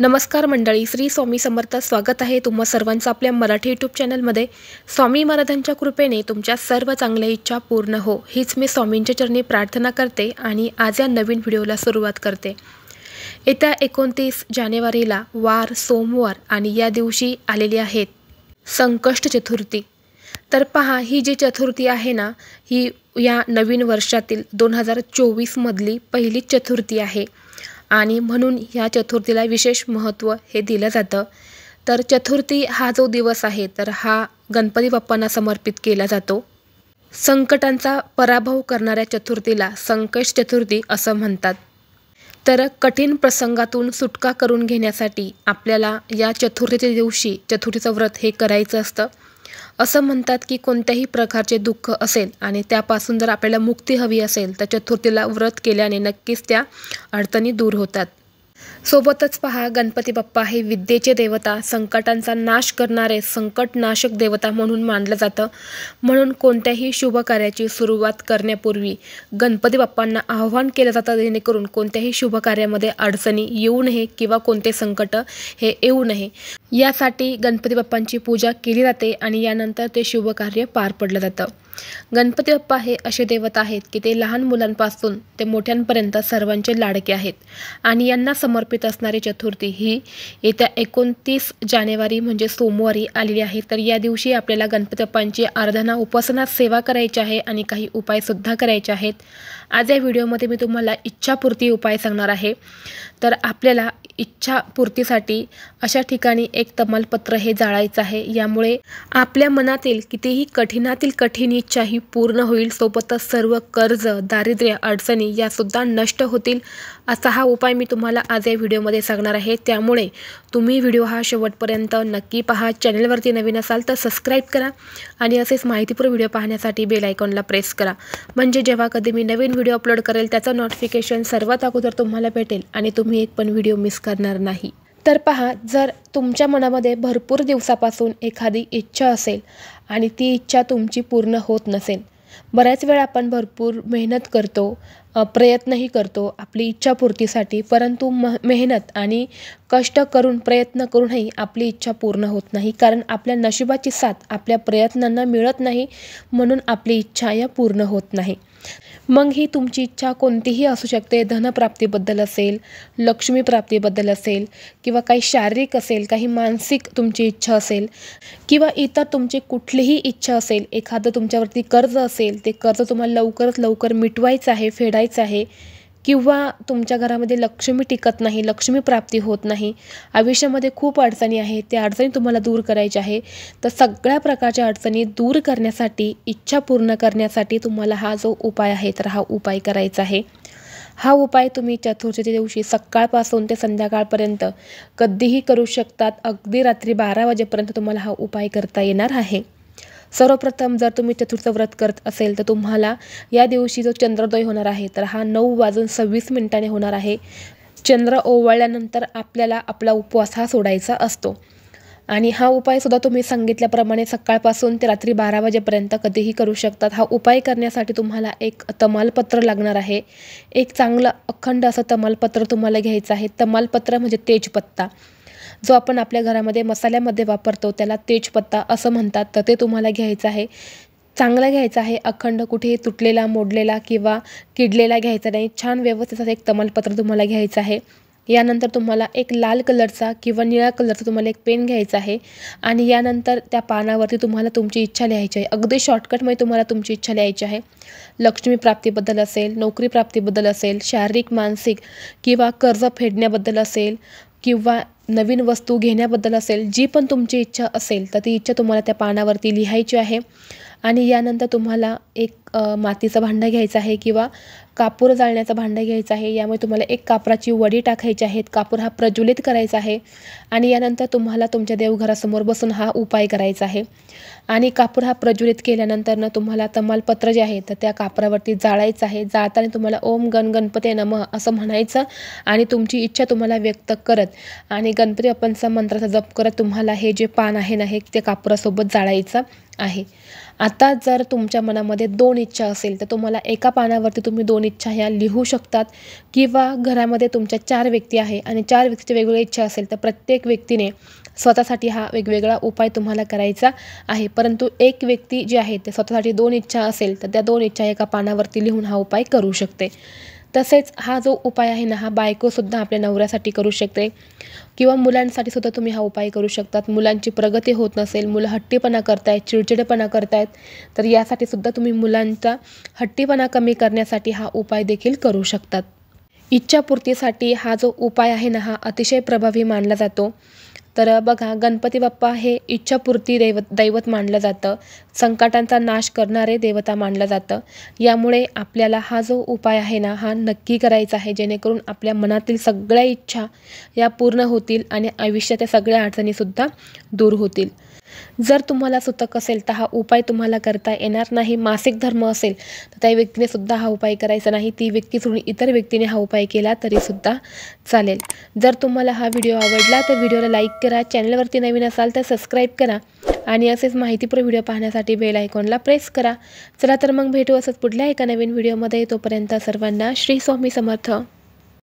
नमस्कार मंडळी, श्री स्वामी समर्थ. स्वागत आहे तुम्हा सर्वांचं आपल्या मराठी यूट्यूब चॅनलमध्ये. स्वामी महाराजांच्या कृपेने तुमच्या सर्व चांगल्या इच्छा पूर्ण हो, हीच मी स्वामींच्या चरणी प्रार्थना करते आणि आज या नवीन व्हिडिओला सुरुवात करते. येत्या 29 जानेवारीला वार सोमवार आणि या दिवशी आलेली आहेत संकष्ट चतुर्थी. तर पहा, ही जी चतुर्थी आहे ना, ही या नवीन वर्षातील 2024 मधली पहिली चतुर्थी आहे आणि म्हणून या चतुर्थीला विशेष महत्त्व हे दिलं जातं. तर चतुर्थी हा जो दिवस आहे तर हा गणपती बाप्पांना समर्पित केला जातो. संकटांचा पराभव करणाऱ्या चतुर्थीला संकष्ट चतुर्थी असं म्हणतात. तर कठीण प्रसंगातून सुटका करून घेण्यासाठी आपल्याला या चतुर्थीच्या दिवशी चतुर्थीचं व्रत हे करायचं असतं. असं म्हणतात की कोणत्याही प्रकारचे दुःख असेल आणि त्यापासून जर आपल्याला मुक्ती हवी असेल तर चतुर्थीला व्रत केल्याने नक्कीच त्या अडचणी दूर होतात. सोबतच पहा, गणपती बाप्पा हे विद्येचे देवता, संकटांचा नाश करणारे संकटनाशक देवता म्हणून मानलं जातं. म्हणून कोणत्याही शुभ कार्याची सुरुवात करण्यापूर्वी गणपती बाप्पांना आवाहन केलं जातं, जेणेकरून कोणत्याही शुभ कार्यामध्ये अडचणी येऊ नये किंवा कोणते संकट हे येऊ नये. यासाठी गणपती बाप्पांची पूजा केली जाते आणि यानंतर ते शुभ कार्य पार पडलं जातं. गणपती बाप्पा हे असे देवता आहेत की ते लहान मुलांपासून ते मोठ्यांपर्यंत सर्वांचे लाडके आहेत आणि यांना समर्पित असणारी चतुर्थी ही येत्या 29 जानेवारी म्हणजे सोमवारी आलेली आहे. तर या दिवशी आपल्याला गणपती बाप्पांची आराधना, उपासना, सेवा करायची आहे आणि काही उपायसुद्धा करायचे आहेत. आज या व्हिडिओमध्ये मी तुम्हाला इच्छापूर्ती उपाय सांगणार आहे. तर आपल्याला इच्छापूर्तीसाठी अशा ठिकाणी एक तमालपत्र हे जाळायचं आहे. यामुळे आपल्या मनातील कितीही कठीणातील कठीण इच्छा ही पूर्ण होईल. सोबतच सर्व कर्ज, दारिद्र्य, अडचणी यासुद्धा नष्ट होतील. असा हा उपाय मी तुम्हाला आज या व्हिडिओमध्ये सांगणार आहे. त्यामुळे तुम्ही व्हिडिओ हा शेवटपर्यंत नक्की पहा. चॅनलवरती नवीन असाल तर सबस्क्राईब करा आणि असेच माहितीपूर्ण व्हिडिओ पाहण्यासाठी बेल आयकॉनला प्रेस करा. म्हणजे जेव्हा कधी मी नवीन व्हिडिओ अपलोड करेल त्याचं नोटिफिकेशन सर्वात अगोदर तुम्हाला भेटेल आणि तुम्ही एक पण व्हिडिओ मिस करणार नाही. तर पहा, जर तुमच्या मनामध्ये भरपूर दिवसापासून एखादी इच्छा असेल आणि ती इच्छा तुमची पूर्ण होत नसेल, बऱ्याच वेळा आपण भरपूर मेहनत करतो, प्रयत्नही करतो आपली इच्छापूर्तीसाठी, परंतु मेहनत आणि कष्ट करून, प्रयत्न करूनही आपली इच्छा पूर्ण होत नाही. कारण आपल्या नशिबाची साथ आपल्या प्रयत्नांना मिळत नाही, म्हणून आपली इच्छा या पूर्ण होत नाही. मग ही तुमची इच्छा कोणतीही असू शकते. धनप्राप्तीबद्दल असेल, लक्ष्मीप्राप्तीबद्दल असेल किंवा काही शारीरिक असेल, काही मानसिक तुमची इच्छा असेल किंवा इतर तुमची कुठलीही इच्छा असेल. एखादं तुमच्यावरती कर्ज असेल, ते कर्ज तुम्हाला लवकरात लवकर मिटवायचं आहे, फेडायचं आहे, किंवा तुमच्या घरामध्ये लक्ष्मी टिकत नाही, लक्ष्मी प्राप्ती होत नाही, आयुष्यामध्ये खूप अडचणी आहेत, त्या अडचणी तुम्हाला दूर करायच्या आहे. तर सगळ्या प्रकारच्या अडचणी दूर करण्यासाठी, इच्छा पूर्ण करण्यासाठी तुम्हाला हा जो उपाय आहे तर हा उपाय करायचा आहे. हा उपाय तुम्ही चतुर्थीच्या दिवशी सकाळपासून ते संध्याकाळपर्यंत कधीही करू शकतात. अगदी रात्री 12 वाजेपर्यंत तुम्हाला हा उपाय करता येणार आहे. सर्वप्रथम जर तुम्ही चतुर्थ व्रत करत असेल तर तुम्हाला या दिवशी जो चंद्रोदय होणार आहे तर हा 9:26 होणार आहे. चंद्र ओवाळल्यानंतर आपल्याला आपला उपवास हा सोडायचा असतो आणि हा उपायसुद्धा तुम्ही सांगितल्याप्रमाणे सकाळपासून ते रात्री 12 वाजेपर्यंत कधीही करू शकतात. हा उपाय करण्यासाठी तुम्हाला एक तमालपत्र लागणार आहे. एक चांगलं अखंड असं तमालपत्र तुम्हाला घ्यायचं आहे. तमालपत्र म्हणजे तेजपत्ता, जो आपण आपल्या घरामध्ये मसाल्यामध्ये वापरतो त्याला तेजपत्ता असं म्हणतात. तर ते तुम्हाला घ्यायचं आहे. चांगला घ्यायचा आहे, अखंड, कुठेही तुटलेला, मोडलेला किंवा किडलेला घ्यायचा नाही. छान व्यवस्थित असं एक तमालपत्र तुम्हाला घ्यायचं आहे. यानंतर तुम्हाला एक लाल कलरचा किंवा निळा कलरचा तुम्हाला एक पेन घ्यायचा आहे आणि यानंतर त्या पानावरती तुम्हाला तुमची इच्छा लिहायची आहे. अगदी शॉर्टकटमध्ये तुम्हाला तुमची इच्छा लिहायची आहे. लक्ष्मी प्राप्तीबद्दल असेल, नोकरी प्राप्तीबद्दल असेल, शारीरिक, मानसिक किंवा कर्ज फेडण्याबद्दल असेल किंवा नवीन वस्तू घेण्याबद्दल असेल, जी पण तुमची इच्छा असेल तर ती इच्छा तुम्हाला त्या पानावरती लिहायची आहे. आणि यानंतर तुम्हाला एक मातीचं भांडं घ्यायचं आहे किंवा कापूर जाळण्याचं भांडं घ्यायचं आहे. यामुळे तुम्हाला एक कापराची वडी टाकायची आहे. कापूर हा प्रज्वलित करायचा आहे आणि यानंतर तुम्हाला तुमच्या देवघरासमोर बसून हा उपाय करायचा आहे. आणि कापूर हा प्रज्वलित केल्यानंतर तुम्हाला तमालपत्र जे आहे तर त्या कापरावरती जाळायचं आहे. जाळताना तुम्हाला ओम गण गणपते नमः असं म्हणायचं आणि तुमची इच्छा तुम्हाला व्यक्त करत आणि गणपती बाप्पांचा मंत्राचा जप करत तुम्हाला हे जे पान आहे ना, हे त्या कापरासोबत जाळायचं आहे. आता जर तुमच्या मनामध्ये 2 इच्छा असेल तर तुम्हाला एका पानावरती तुम्ही 2 इच्छा ह्या लिहू शकतात किंवा घरामध्ये तुमच्या 4 व्यक्ती आहे आणि 4 व्यक्तीची वेगवेगळी इच्छा असेल तर प्रत्येक व्यक्तीने स्वतःसाठी हा वेगवेगळा उपाय तुम्हाला करायचा आहे। परंतु एक व्यक्ती जी आहे ते स्वतःसाठी 2 इच्छा असेल तर त्या 2 इच्छा एका पानावरती लिहून हा उपाय करू शकते। तसेच हा जो उपाय आहे ना, हा बायकोसुद्धा आपल्या नवऱ्यासाठी करू शकते किंवा मुलांसाठी सुद्धा तुम्ही हा उपाय करू शकतात। मुलांची प्रगती होत नसेल, मुलं हट्टीपणा करतायत, चिडचिडेपणा करतायत, तर यासाठी सुद्धा तुम्ही मुलांचा हट्टीपणा कमी करण्यासाठी हा उपाय देखील करू शकतात। इच्छापूर्तीसाठी हा जो उपाय आहे ना, हा अतिशय प्रभावी मानला जातो। तर बघा, गणपती बाप्पा हे इच्छापूर्ती दैवत मानलं जातं, संकटांचा नाश करणारे देवता मानलं जातं। यामुळे आपल्याला हा जो उपाय आहे ना, हा नक्की करायचा आहे, जेणेकरून आपल्या मनातील सगळ्या इच्छा या पूर्ण होतील आणि आयुष्याच्या सगळ्या अडचणीसुद्धा दूर होतील। जर तुम्हाला सुतक असेल तर हा उपाय तुम्हाला करता येणार नाही। मासिक धर्म असेल तर त्या व्यक्तीने सुद्धा हा उपाय करायचा नाही, ती व्यक्ती सोडून इतर व्यक्तीने हा उपाय केला तरीसुद्धा चालेल। जर तुम्हाला हा व्हिडिओ आवडला तर व्हिडिओला लाईक करा, चॅनलवरती नवीन असाल तर सबस्क्राईब करा आणि असेच माहितीपूर्ण व्हिडिओ पाहण्यासाठी बेल आयकॉनला प्रेस करा। चला तर मग भेटू असंच पुढल्या एका नवीन व्हिडिओमध्ये। तोपर्यंत सर्वांना श्री स्वामी समर्थ।